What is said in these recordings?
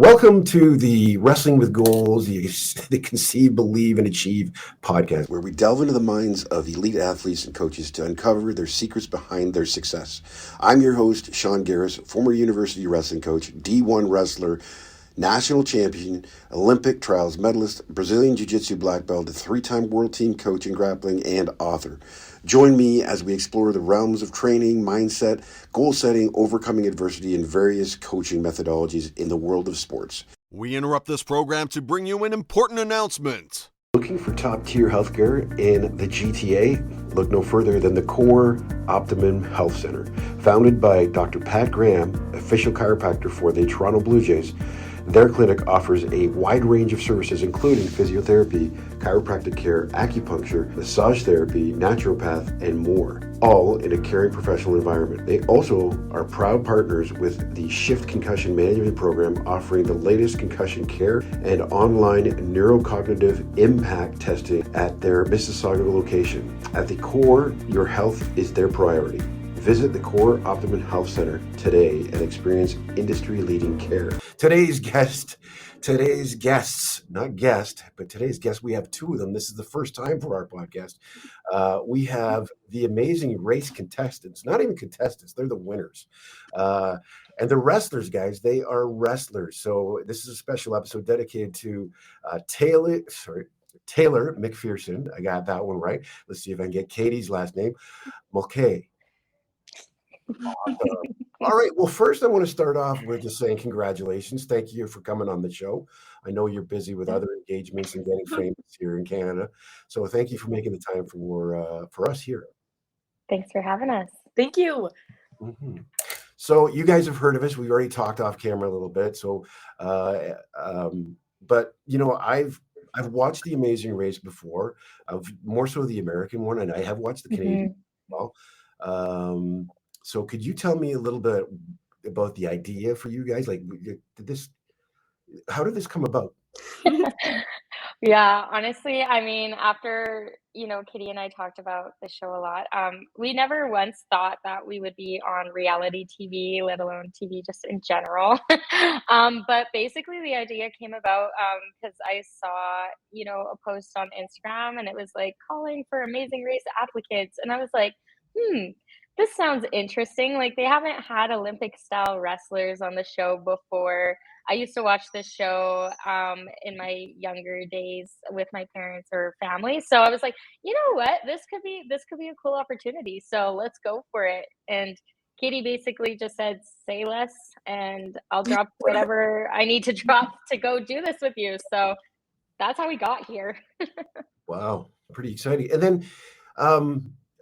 Welcome to the Wrestling with Goals, the Conceive, Believe, and Achieve podcast, where we delve into the minds of elite athletes and coaches to uncover their secrets behind their success. I'm your host, Sean Garris, former university wrestling coach, D1 wrestler, national champion, Olympic trials medalist, Brazilian Jiu-Jitsu black belt, a three-time world team coach in grappling, and author. Join me as we explore the realms of training, mindset, goal setting, overcoming adversity, and various coaching methodologies in the world of sports. We interrupt this program to bring you an important announcement. Looking for top-tier healthcare in the GTA? Look no further than the Core Optimum Health Center. Founded by Dr. Pat Graham, official chiropractor for the Toronto Blue Jays, their clinic offers a wide range of services including physiotherapy, chiropractic care, acupuncture, massage therapy, naturopath, and more, all in a caring professional environment. They also are proud partners with the Shift Concussion Management Program, offering the latest concussion care and online neurocognitive impact testing at their Mississauga location. At the Core, your health is their priority. Visit the Core Optimum Health Center today and experience industry-leading care. Today's guests, we have two of them. This is the first time for our podcast. We have the amazing race contestants, not even contestants, they're the winners. And the wrestlers, guys, they are wrestlers. So this is a special episode dedicated to Taylor McPherson. I got that one right. Let's see if I can get Katie's last name. Mulcahy. All right. Well, first, I want to start off with just saying congratulations. Thank you for coming on the show. I know you're busy with other engagements and getting famous here in Canada. So thank you for making the time for us here. Thanks for having us. Thank you. Mm-hmm. So you guys have heard of us. We've already talked off camera a little bit. So, but you know, I've watched The Amazing Race before. More so the American one, and I have watched the Canadian as well. So could you tell me a little bit about the idea for you guys? Like, how did this come about? Yeah, honestly, I mean, after, Kitty and I talked about the show a lot, we never once thought that we would be on reality TV, let alone TV just in general. But basically the idea came about because I saw, a post on Instagram and it was like calling for Amazing Race applicants. And I was like, this sounds interesting. Like, they haven't had Olympic style wrestlers on the show before. I used to watch this show in my younger days with my parents or family. So I was like, you know what? This could be a cool opportunity. So let's go for it. And Katie basically just said, say less and I'll drop whatever I need to drop to go do this with you. So that's how we got here. Wow. Pretty exciting. And then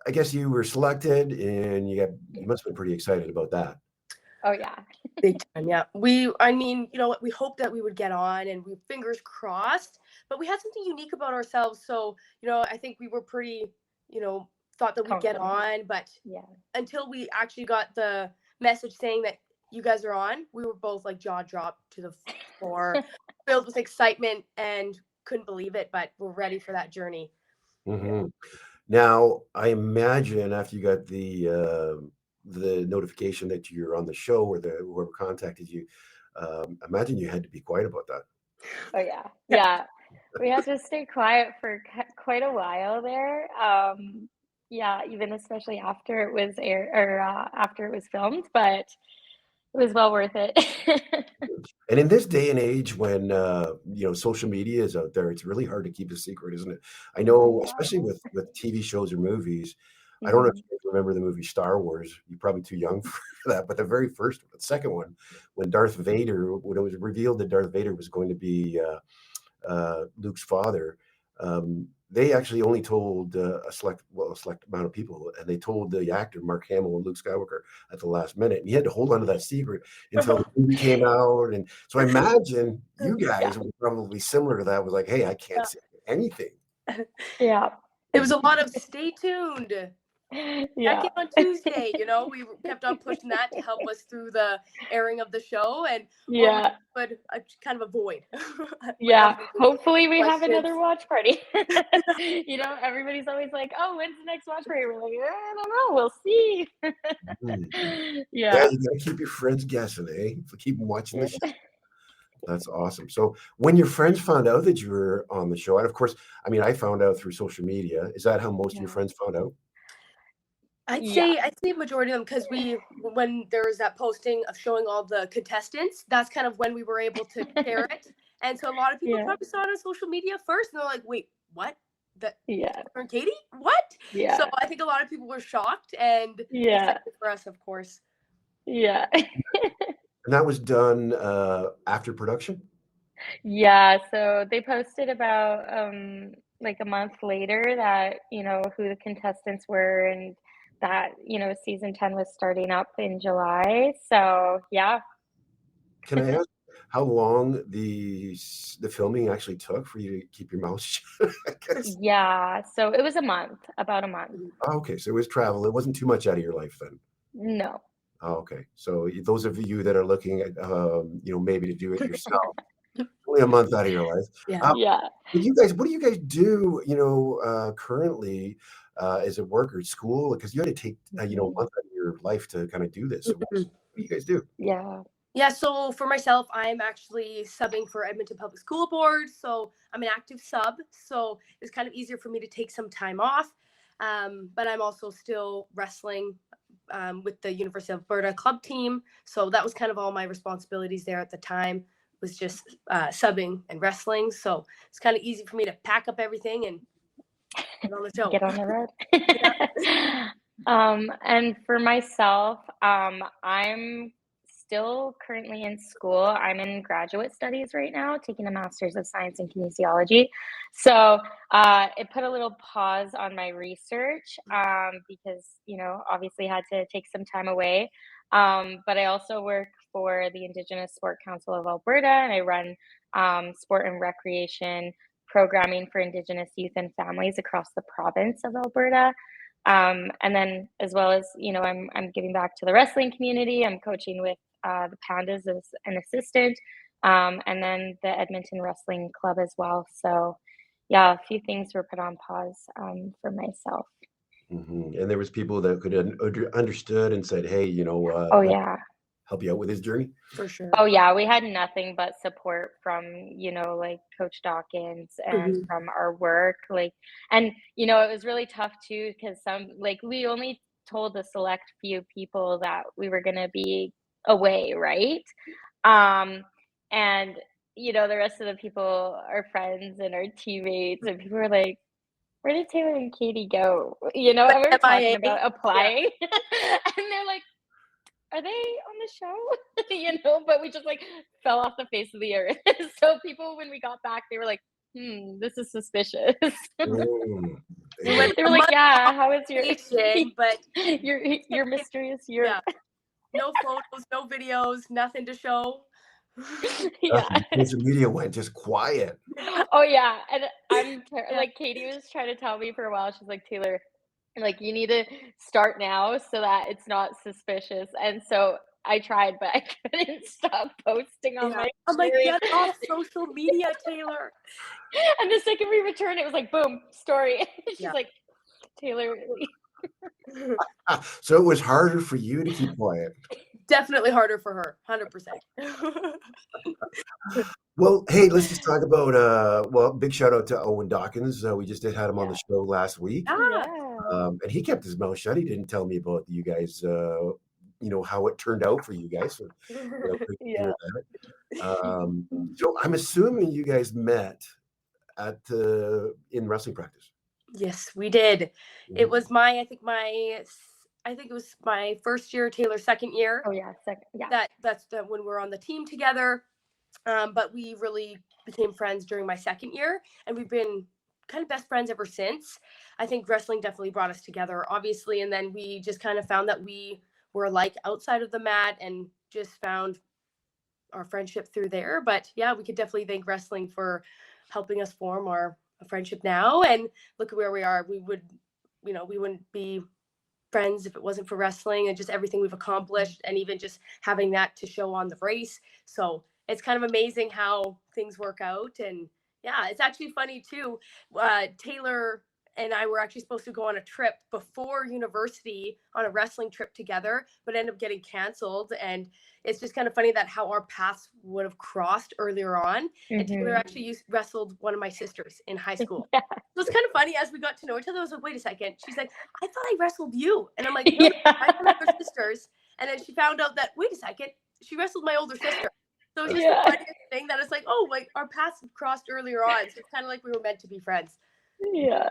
I guess you were selected and you must have been pretty excited about that. Oh yeah. Big time. Yeah. We hoped that we would get on and we fingers crossed, but we had something unique about ourselves. So, I think we were pretty, thought that we'd get on, but until we actually got the message saying that you guys are on, we were both like jaw dropped to the floor, filled with excitement and couldn't believe it, but we're ready for that journey. Mm-hmm. Now, I imagine after you got the notification that you're on the show or whoever contacted you, imagine you had to be quiet about that. Oh yeah. Yeah. We had to stay quiet for quite a while there. Even especially after it was aired or after it was filmed, but it was well worth it. And in this day and age when social media is out there, it's really hard to keep a secret, isn't it? I know, especially with TV shows or movies. I don't know if you remember the movie Star Wars. You're probably too young for that, but the very first one, the second one, when it was revealed that Darth Vader was going to be Luke's father, they actually only told a select amount of people, and they told the actor Mark Hamill and Luke Skywalker at the last minute, and he had to hold on to that secret until the movie came out. And so I imagine you guys were probably similar to that. Was like, hey, I can't say anything. Yeah, it was a lot of stay tuned. Yeah. That came on Tuesday. We kept on pushing that to help us through the airing of the show, and but kind of avoid. Hopefully we have another watch party. Everybody's always like, "Oh, when's the next watch party?" We're like, "I don't know. We'll see." Yeah, you gotta keep your friends guessing, eh? Keep them watching the show. That's awesome. So when your friends found out that you were on the show, and of course, I mean, I found out through social media. Is that how most of your Yeah. friends found out? Yeah. I'd say majority of them, because when there was that posting of showing all the contestants, that's kind of when we were able to share it. And so a lot of people Yeah. probably saw it on social media first, and they're like, "Wait, what? That Yeah. and Katie? What?" Yeah. So I think a lot of people were shocked and Yeah. excited for us, of course. Yeah. And that was done after production? Yeah, so they posted about like a month later that, who the contestants were and that, season 10 was starting up in July. So, yeah. Can I ask how long the filming actually took for you to keep your mouth shut, I guess? Yeah, so it was a month, about a month. Oh, okay, so it was travel. It wasn't too much out of your life then. No. Oh, okay. So those of you that are looking at, maybe to do it yourself, only a month out of your life. Yeah. Yeah. What do you guys do, currently, as a work or school? Because you had to take, a Mhm. month out of your life to kind of do this. So what do you guys do? Yeah. Yeah, so for myself, I'm actually subbing for Edmonton Public School Board. So I'm an active sub. So it's kind of easier for me to take some time off. But I'm also still wrestling with the University of Alberta club team. So that was kind of all my responsibilities there at the time, was just subbing and wrestling. So it's kind of easy for me to pack up everything and get on the show. Get on the road. And for myself, I'm still currently in school. I'm in graduate studies right now, taking a master's of science in kinesiology. So it put a little pause on my research because, obviously had to take some time away. But I also work for the Indigenous Sport Council of Alberta, and I run sport and recreation programming for Indigenous youth and families across the province of Alberta. And then, as well as, I'm giving back to the wrestling community. I'm coaching with the Pandas as an assistant, and then the Edmonton Wrestling Club as well. So, yeah, a few things were put on pause for myself. And there was people that could understood and said, "Hey, Oh, let me yeah. help you out with his journey." For sure. Oh, yeah, we had nothing but support from, like Coach Dawkins and Mhm. from our work. And, it was really tough too, because we only told the select few people that we were going to be away, right? Um, and, the rest of the people, our friends and our teammates, and people were like, where did Taylor and Katie go? And we were talking MIA. about Yeah. applying. And they're like, are they on the show? But we just fell off the face of the earth. So people, when we got back, they were like, this is suspicious. Mm. We Yeah. went They a were like, month yeah, off how is your vacation, but your mysterious year? yeah, no photos, no videos, nothing to show. Yeah. Social media went just quiet. Oh yeah, and I'm Yeah. Katie was trying to tell me for a while. She's like, Taylor, you need to start now so that it's not suspicious. And so I tried, but I couldn't stop posting on Yeah. my I'm like, stories. get off social media, Taylor. And the second we returned, it was like, boom, story. She's Yeah. like, Taylor. So it was harder for you to keep quiet. Definitely harder for her, 100%. Well, hey, let's just talk about big shout out to Owen Dawkins. We just had him on the Yeah. show last week. Yeah. And he kept his mouth shut. He didn't tell me about you guys, how it turned out for you guys. So, great to Yeah. hear that. So I'm assuming you guys met in wrestling practice. Yes, we did. It Mhm. was I think it was my first year, Taylor's second year. Oh yeah, second. Yeah. That's when we're on the team together. But we really became friends during my second year, and we've been kind of best friends ever since. I think wrestling definitely brought us together, obviously, and then we just kind of found that we were alike outside of the mat and just found our friendship through there. But yeah, we could definitely thank wrestling for helping us form our friendship now. And look at where we are. We wouldn't be friends if it wasn't for wrestling and just everything we've accomplished, and even just having that to show on the race. So it's kind of amazing how things work out. And yeah, it's actually funny too. Taylor and I were actually supposed to go on a trip before university on a wrestling trip together, but ended up getting canceled. And it's just kind of funny that how our paths would have crossed earlier on. And Taylor actually wrestled one of my sisters in high school. Yeah. So it's kind of funny as we got to know each other. I was like, wait a second. She's like, I thought I wrestled you. And I'm like, no, I'm one of your sisters. And then she found out that, wait a second, she wrestled my older sister. So it's just the funniest thing that it's like, oh, like our paths crossed earlier on. So it's kind of like we were meant to be friends. Yeah.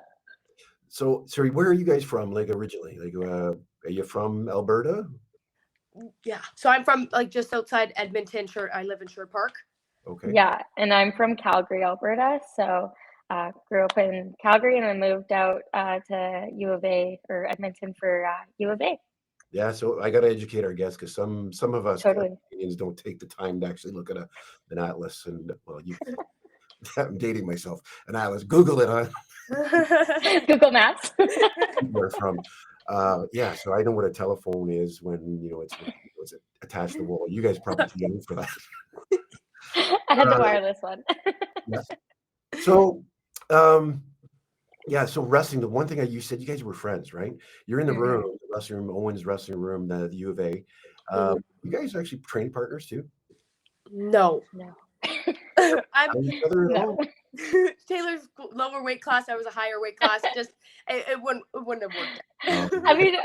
So, sorry, where are you guys from? Like originally, like, are you from Alberta? Yeah. So I'm from like just outside Edmonton. I live in Sherwood Park. Okay. Yeah, and I'm from Calgary, Alberta. So grew up in Calgary and then moved out to U of A or Edmonton for U of A. Yeah, so I got to educate our guests because some of us Totally. Canadians don't take the time to actually look at an atlas. And well, I'm dating myself. An atlas, Google it on Google Maps. where from. Yeah, so I know what a telephone is when it's attached to the wall. You guys probably too young for that. I had the wireless one. Yes. So, yeah, so wrestling, the one thing you said, you guys were friends, right? You're in the room, the wrestling room, Owen's wrestling room, the U of A. You guys are actually training partners too? No. I'm each other at all? Taylor's lower weight class. I was a higher weight class. Just it wouldn't have worked out. I mean,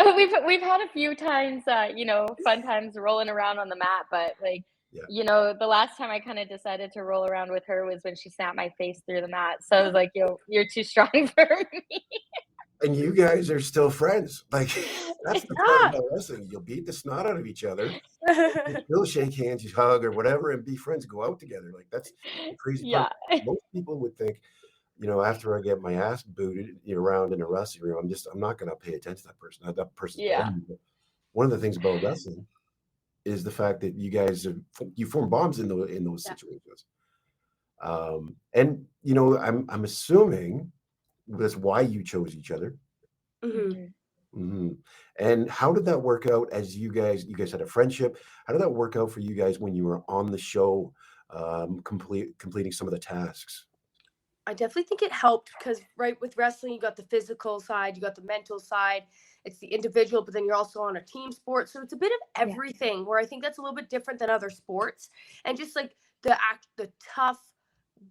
we've had a few times, fun times rolling around on the mat, but like, the last time I kind of decided to roll around with her was when she snapped my face through the mat. So I was like, you're too strong for me. And you guys are still friends. Like, that's the part about wrestling. You'll beat the snot out of each other. You'll shake hands, you hug or whatever, and be friends, go out together. Like, that's the crazy part. Most people would think, after I get my ass booted around in a wrestling room, I'm not going to pay attention to that person. That person's dead. One of the things about wrestling is the fact that you guys you form bonds in those situations. And I'm assuming that's why you chose each other. And how did that work out as you guys had a friendship? How did that work out for you guys when you were on the show, completing some of the tasks? I definitely think it helped because, right, with wrestling, you got the physical side, you got the mental side, it's the individual, but then you're also on a team sport. So it's a bit of everything where I think that's a little bit different than other sports. And just like the tough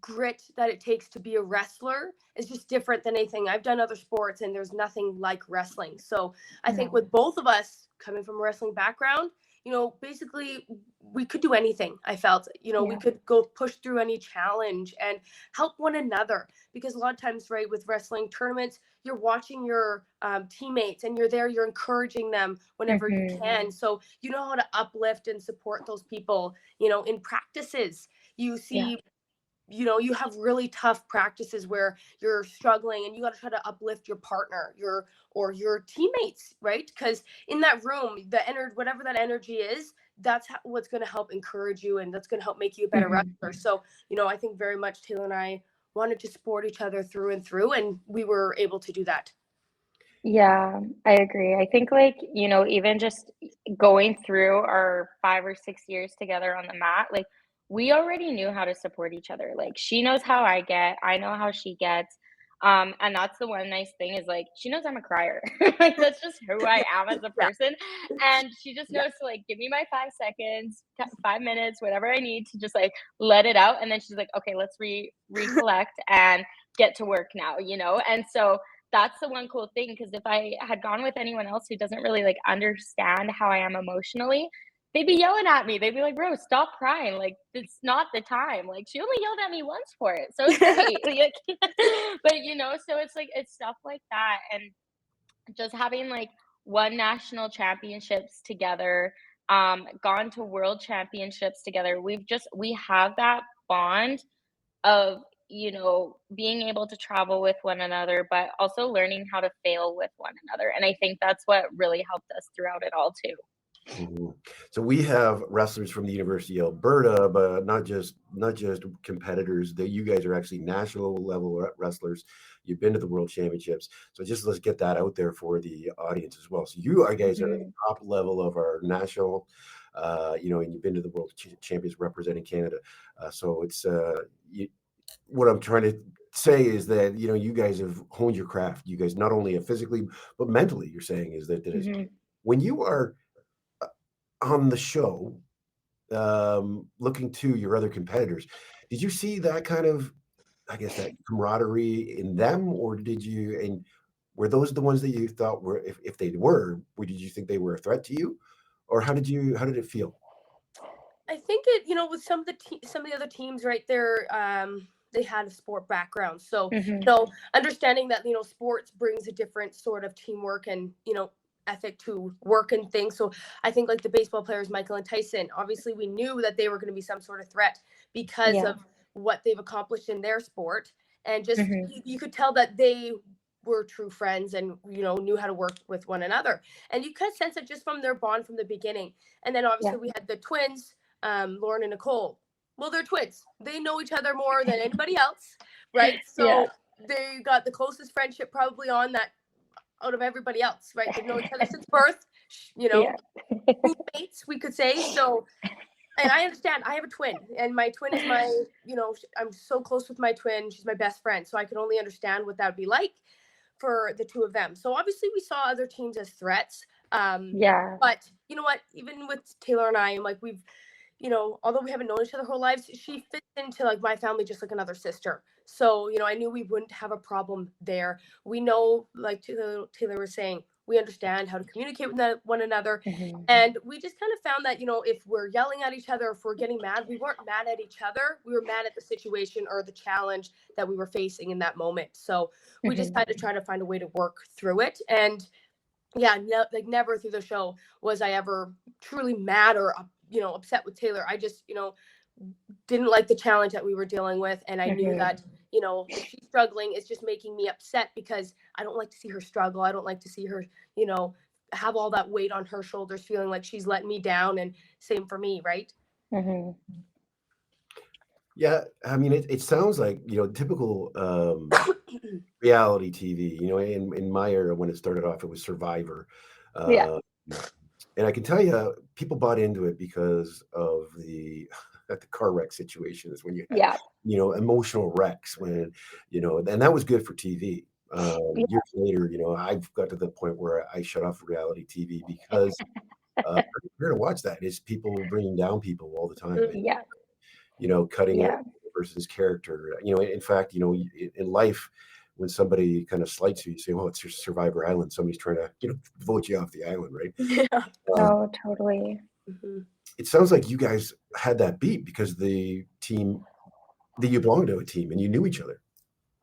grit that it takes to be a wrestler is just different than anything. I've done other sports and there's nothing like wrestling. So I think with both of us coming from a wrestling background, basically we could do anything. I felt, we could go push through any challenge and help one another, because a lot of times, right, with wrestling tournaments, you're watching your teammates and you're there, you're encouraging them whenever you can. So you know how to uplift and support those people, in practices. You see, you have really tough practices where you're struggling and you got to try to uplift your partner, or your teammates, right? Because in that room, whatever that energy is, that's what's going to help encourage you, and that's going to help make you a better wrestler. So, I think very much Taylor and I wanted to support each other through and through, and we were able to do that. Yeah, I agree. I think even just going through our 5 or 6 years together on the mat, like we already knew how to support each other. Like she knows how I get, I know how she gets. And that's the one nice thing is like she knows I'm a crier. Like that's just who I am as a person. And she just knows to like give me my 5 seconds, 5 minutes, whatever I need to just like let it out. And then she's like, okay, let's recollect and get to work now, And so that's the one cool thing, because if I had gone with anyone else who doesn't really like understand how I am emotionally, they'd be yelling at me. They'd be like, bro, stop crying. Like, it's not the time. Like, she only yelled at me once for it. So it's great. But, so it's like, it's stuff like that. And just having like won national championships together, gone to world championships together. We have that bond of, being able to travel with one another, but also learning how to fail with one another. And I think that's what really helped us throughout it all too. So we have wrestlers from the University of Alberta, but not just competitors. That you guys are actually national level wrestlers. You've been to the World Championships, so just let's get that out there for the audience as well. So you guys are at the top level of our national, and you've been to the World Champions representing Canada. So it's what I'm trying to say is that, you guys have honed your craft. You guys not only have physically, but mentally, you're saying is that is Mhm. when you are on the show, looking to your other competitors, did you see that kind of, I guess, that camaraderie in them, or and were those the ones that you thought were, if they were, did you think they were a threat to you, or how did it feel? I think with some of the other teams, right there, they had a sport background. So, Mhm. understanding that, sports brings a different sort of teamwork and, ethic to work and things. So I think like the baseball players, Michael and Tyson, obviously we knew that they were going to be some sort of threat because Yeah. of what they've accomplished in their sport. And just, Mhm. you could tell that they were true friends and, knew how to work with one another. And you could sense it just from their bond from the beginning. And then Yeah. obviously we had the twins, Lauren and Nicole. Well, they're twins. They know each other more than anybody else, right? Yeah. So they got the closest friendship probably on that out of everybody else, right? They've known each other since birth, Yeah. roommates, we could say. So, and I understand. I have a twin, and my twin is my, I'm so close with my twin. She's my best friend, so I can only understand what that would be like for the two of them. So obviously, we saw other teams as threats. Yeah. But you know what? Even with Taylor and I, and like we've although we haven't known each other whole lives, she fits into like my family just like another sister. So, I knew we wouldn't have a problem there. We know, like Taylor was saying, we understand how to communicate with one another. Mhm. And we just kind of found that, if we're yelling at each other, if we're getting mad, we weren't mad at each other. We were mad at the situation or the challenge that we were facing in that moment. So we just Mhm. had to try to find a way to work through it. And yeah, no, like never through the show was I ever truly mad or upset with Taylor. I just didn't like the challenge that we were dealing with, and I knew Mhm. that if she's struggling, it's just making me upset because I don't like to see her struggle. I don't like to see her have all that weight on her shoulders, feeling like she's letting me down, and same for me, right? Mhm. Yeah, I mean, it sounds like, typical reality TV. In my era when it started off, it was Survivor. Yeah. Uh, and I can tell you, people bought into it because of the the car wreck situations when you had, Yeah. emotional wrecks and that was good for TV. Yeah. Years later, I've got to the point where I shut off reality TV because I don't care to watch that. It's people bringing down people all the time. Yeah. Cutting out Yeah. a person's character. In fact, in life, when somebody kind of slights you, you say, "Well, it's your Survivor Island. Somebody's trying to, vote you off the island, right?" Yeah. Um, Oh, totally. Mhm. it sounds like you guys had that beat because the team that you belonged to a team and you knew each other.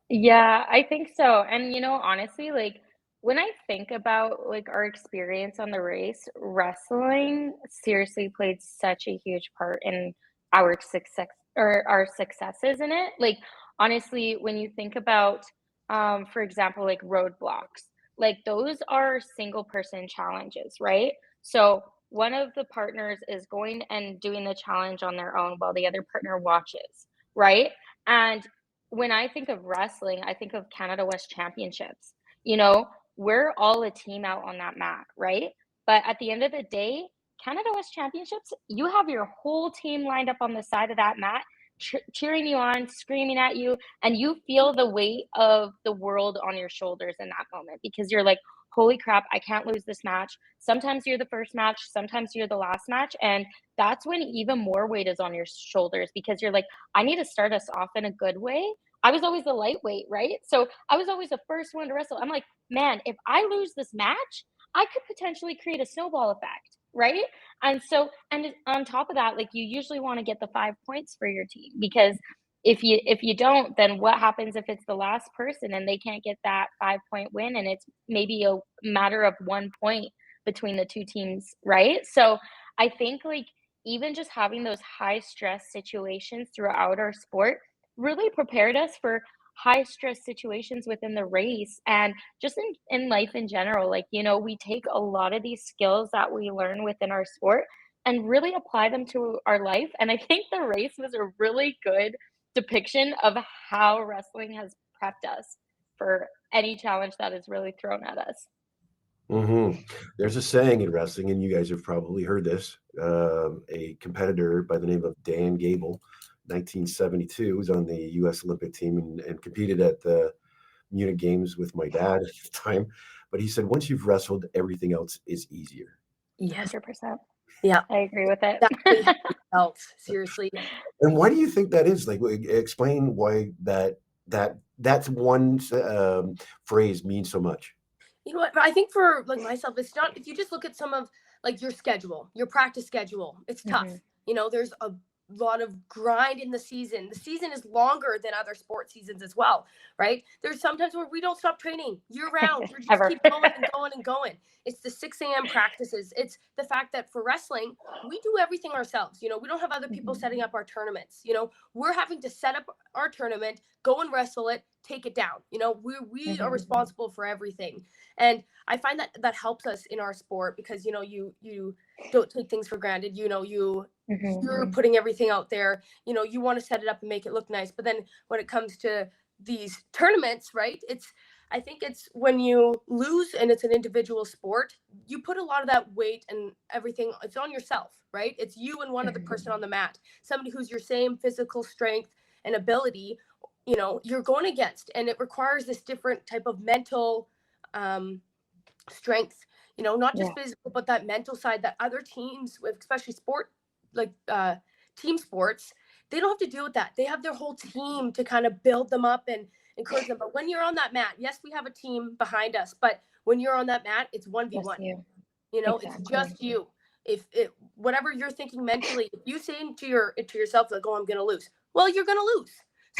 Yeah, I think so. And honestly, like when I think about like our experience on the race, wrestling seriously played such a huge part in our success or our successes in it. Like honestly, when you think about for example, like roadblocks, like those are single person challenges, right? So one of the partners is going and doing the challenge on their own while the other partner watches, right? And when I think of wrestling, I think of Canada West Championships. You know, we're all a team out on that mat, right? But at the end of the day, Canada West Championships, you have your whole team lined up on the side of that mat, cheering you on, screaming at you, and you feel the weight of the world on your shoulders in that moment because you're like, holy crap, I can't lose this match. Sometimes you're the first match, sometimes you're the last match. And that's when even more weight is on your shoulders because you're like, I need to start us off in a good way. I was always the lightweight, right? So I was always the first one to wrestle. I'm like, man, if I lose this match, I could potentially create a snowball effect, right? And so, and on top of that, like you usually want to get the 5 points for your team because if you don't, then what happens if it's the last person and they can't get that 5 point win and it's maybe a matter of 1 point between the two teams, right? So I think like even just having those high stress situations throughout our sport really prepared us for high stress situations within the race and just in life in general. Like, we take a lot of these skills that we learn within our sport and really apply them to our life. And I think the race was a really good depiction of how wrestling has prepped us for any challenge that is really thrown at us. There's a saying in wrestling, and you guys have probably heard this. A competitor by the name of Dan Gable 1972. Was on the U.S. Olympic team and competed at the Munich Games with my dad at the time. But he said, once you've wrestled, everything else is easier. Yes. 100%. Yeah. I agree with it. Exactly how it felt. Seriously. And why do you think that is? Like, explain why that's one phrase means so much. You know what? I think for like myself, it's not, if you just look at some of like your schedule, your practice schedule, it's tough. Mhm. You know, there's a lot of grind in the season. The season is longer than other sports seasons as well, right? There's sometimes where we don't stop training year round. We just Ever. keep going and going and going. It's the 6 a.m. practices. It's the fact that for wrestling, we do everything ourselves. You know, we don't have other people setting up our tournaments. You know, we're having to set up our tournament, go and wrestle it, take it down. You know, we are responsible for everything. And I find that that helps us in our sport because, you know, you don't take things for granted. You know, you're putting everything out there. You know, you want to set it up and make it look nice. But then when it comes to these tournaments, right, I think it's when you lose and it's an individual sport, you put a lot of that weight and everything, it's on yourself, right? It's you and one other person on the mat, somebody who's your same physical strength and ability, you know, you're going against. And it requires this different type of mental strength, you know, not just physical, but that mental side that other teams with, especially sport, like team sports, they don't have to deal with that. They have their whole team to kind of build them up and encourage them. But when you're on that mat, yes, we have a team behind us, but when you're on that mat, it's 1v1. You know, exactly. It's just you. If it, whatever you're thinking mentally, if you say to yourself, like, oh, I'm going to lose, well, you're going to lose.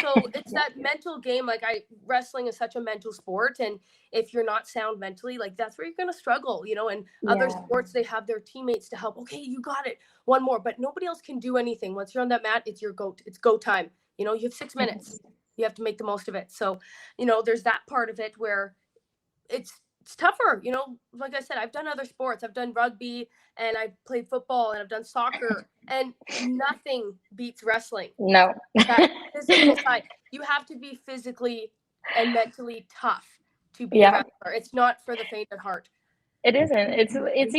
So it's that mental game. Like wrestling is such a mental sport. And if you're not sound mentally, like that's where you're going to struggle, you know, and other sports, they have their teammates to help. Okay, you got it. One more, but nobody else can do anything. Once you're on that mat, it's go time. You know, you have 6 minutes. You have to make the most of it. So, you know, there's that part of it where it's tougher. You know, like I said, I've done other sports. I've done rugby and I've played football and I've done soccer, and nothing beats wrestling. No. That physical side. You have to be physically and mentally tough to be a wrestler. It's not for the faint at heart. It isn't. It's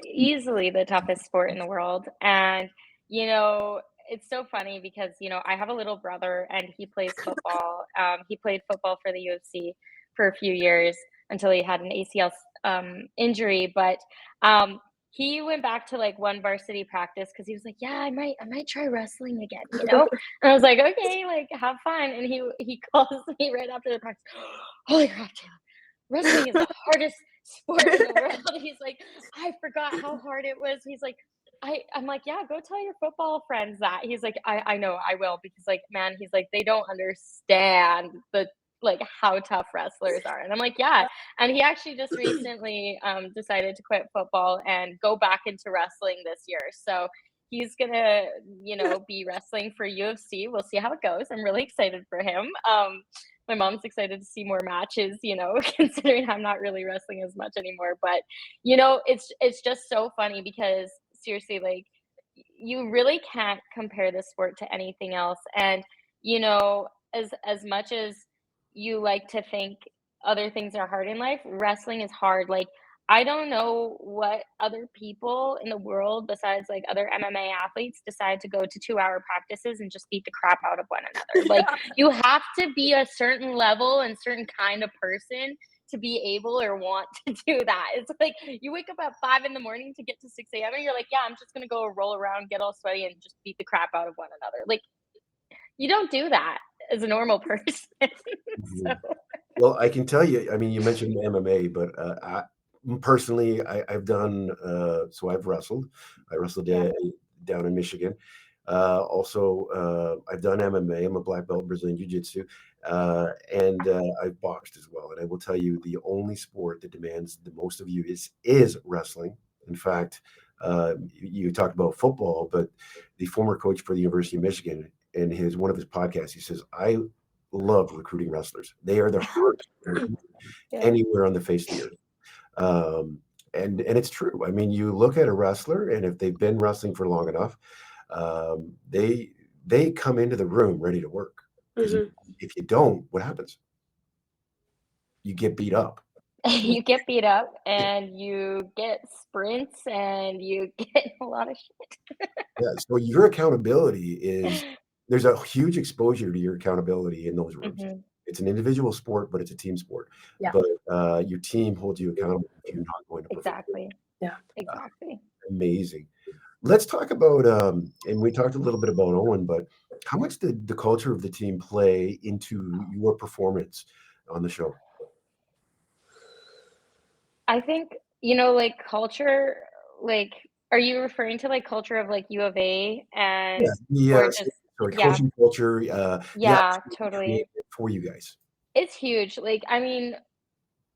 easily the toughest sport in the world. And, you know, it's so funny because, you know, I have a little brother and he plays football. He played football for the UFC for a few years until he had an ACL injury. But he went back to like one varsity practice because he was like, yeah, I might try wrestling again, you know? And I was like, okay, like have fun. And he calls me right after the practice, holy crap, Taylor, wrestling is the hardest sport in the world. He's like, I forgot how hard it was. He's like, I'm like, yeah, go tell your football friends that. He's like, I know, I will, because like, man, he's like, they don't understand like how tough wrestlers are. And I'm like, yeah. And he actually just recently decided to quit football and go back into wrestling this year. So he's gonna, you know, be wrestling for UFC. We'll see how it goes. I'm really excited for him. My mom's excited to see more matches, you know, considering I'm not really wrestling as much anymore. But, you know, it's just so funny because seriously, like, you really can't compare this sport to anything else. And, you know, as much as you like to think other things are hard in life, wrestling is hard. Like, I don't know what other people in the world besides like other MMA athletes decide to go to 2-hour practices and just beat the crap out of one another. Like, you have to be a certain level and certain kind of person to be able or want to do that. It's like you wake up at 5 a.m. to get to 6 a.m. and you're like, yeah, I'm just gonna go roll around, get all sweaty, and just beat the crap out of one another. Like, you don't do that as a normal person. So. Well, I can tell you, I mean, you mentioned MMA, but personally, I've done, so I've wrestled. I wrestled down in Michigan. Also, I've done MMA. I'm a black belt in Brazilian Jiu-Jitsu. And I've boxed as well. And I will tell you, the only sport that demands the most of you is wrestling. In fact, you talked about football, but the former coach for the University of Michigan, in one of his podcasts, he says, I love recruiting wrestlers. They are the hardest anywhere on the face of the earth. And it's true. I mean, you look at a wrestler, and if they've been wrestling for long enough, they come into the room ready to work. If you don't, what happens? You get beat up. You get beat up, and you get sprints, and you get a lot of shit. Yeah. So your accountability is there's a huge exposure to your accountability in those rooms. Mhm. It's an individual sport, but it's a team sport. Yeah. But your team holds you accountable if you're not going to perform. Exactly. Yeah. Exactly. Amazing. Let's talk about, and we talked a little bit about Owen, but how much did the culture of the team play into your performance on the show? I think, you know, like culture, like, are you referring to like culture of like U of A Yeah, and yeah. or just, Sorry, yeah, coaching culture. Yeah, yeah, created totally. for you guys. It's huge. Like, I mean,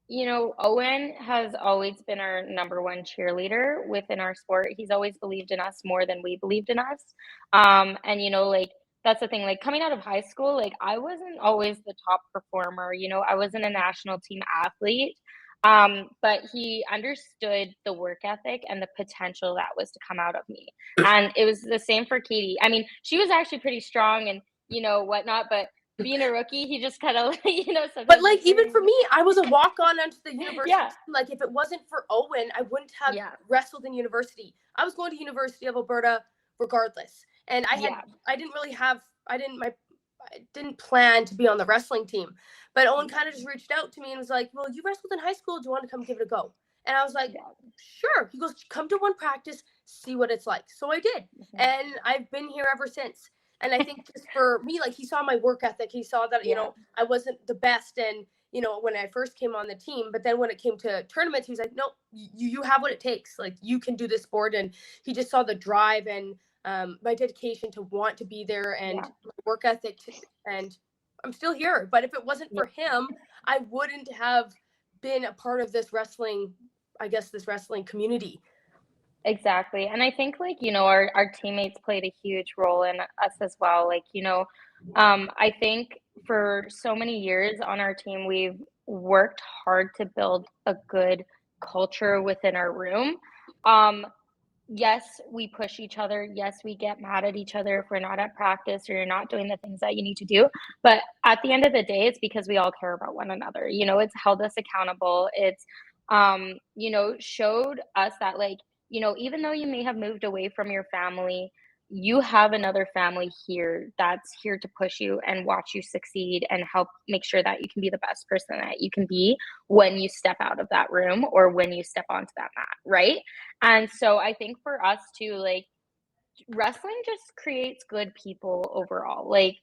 you know, Owen has always been our number one cheerleader within our sport. He's always believed in us more than we believed in us. And you know, like that's the thing. Like coming out of high school, like I wasn't always the top performer. You know, I wasn't a national team athlete. But he understood the work ethic and the potential that was to come out of me. And it was the same for Katie. I mean, she was actually pretty strong and you know whatnot, but being a rookie, he just kind of you know But sometimes like he's even very for me, I was a walk on onto the university yeah. team. Like if it wasn't for Owen, I wouldn't have Yeah. wrestled in university. I was going to University of Alberta regardless. And Yeah. I didn't really have I didn't plan to be on the wrestling team. But Owen kind of just reached out to me and was like, "Well, you wrestled in high school. Do you want to come give it a go?" And I was like, Yeah. "Sure." He goes, "Come to one practice, see what it's like." So I did. Mhm. And I've been here ever since. And I think just for me, like he saw my work ethic. He saw that, you Yeah. know, I wasn't the best and you know, when I first came on the team, but then when it came to tournaments, he was like, "No, you have what it takes. Like you can do this sport." And he just saw the drive and my dedication to want to be there and Yeah. my work ethic and I'm still here. But if it wasn't Yeah. for him, I wouldn't have been a part of this wrestling, I guess, this wrestling community. Exactly. And I think like, you know, our teammates played a huge role in us as well. Like, you know, I think for so many years on our team, we've worked hard to build a good culture within our room. Um, yes, we push each other. Yes, we get mad at each other if we're not at practice or you're not doing the things that you need to do. But at the end of the day, it's because we all care about one another. You know, it's held us accountable. It's, you know, showed us that, like, you know, even though you may have moved away from your family, you have another family here that's here to push you and watch you succeed and help make sure that you can be the best person that you can be when you step out of that room or when you step onto that mat, right? And so I think for us too, like wrestling just creates good people overall. Like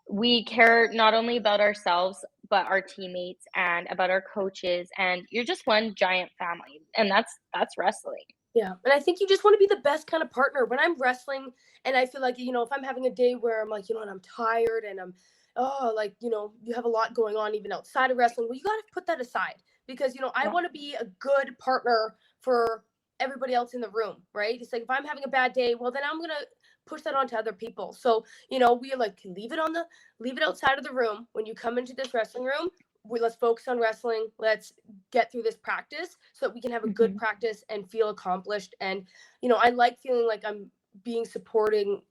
we care not only about ourselves, but our teammates and about our coaches. And you're just one giant family. And that's wrestling. Yeah. And I think you just want to be the best kind of partner. When I'm wrestling and I feel like, you know, if I'm having a day where I'm like, you know, and I'm tired and I'm, oh, like, you know, you have a lot going on even outside of wrestling. Well, you got to put that aside because, you know, I Yeah. want to be a good partner for everybody else in the room, right? It's like if I'm having a bad day, well, then I'm going to push that onto other people. So, you know, we like leave it outside of the room. When you come into this wrestling room, let's focus on wrestling. Let's get through this practice so that we can have a good Mhm. practice and feel accomplished. And, you know, I like feeling like I'm supporting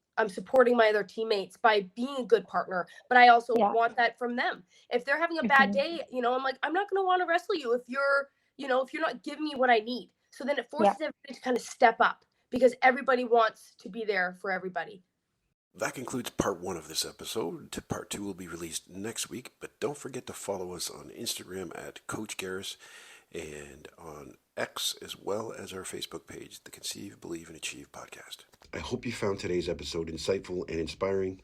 my other teammates by being a good partner, but I also Yeah. want that from them. If they're having a bad Mhm. day, you know, I'm like, I'm not going to want to wrestle you if you're, you know, if you're not giving me what I need. So then it Yeah. forces everybody to kind of step up because everybody wants to be there for everybody. That concludes part one of this episode. Part two will be released next week, but don't forget to follow us on Instagram at Coach Garris and on X as well as our Facebook page, the Conceive, Believe, and Achieve podcast. I hope you found today's episode insightful and inspiring.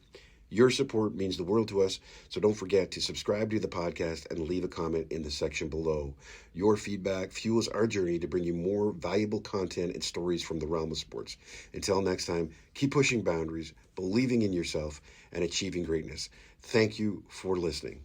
Your support means the world to us, so don't forget to subscribe to the podcast and leave a comment in the section below. Your feedback fuels our journey to bring you more valuable content and stories from the realm of sports. Until next time, keep pushing boundaries, believing in yourself, and achieving greatness. Thank you for listening.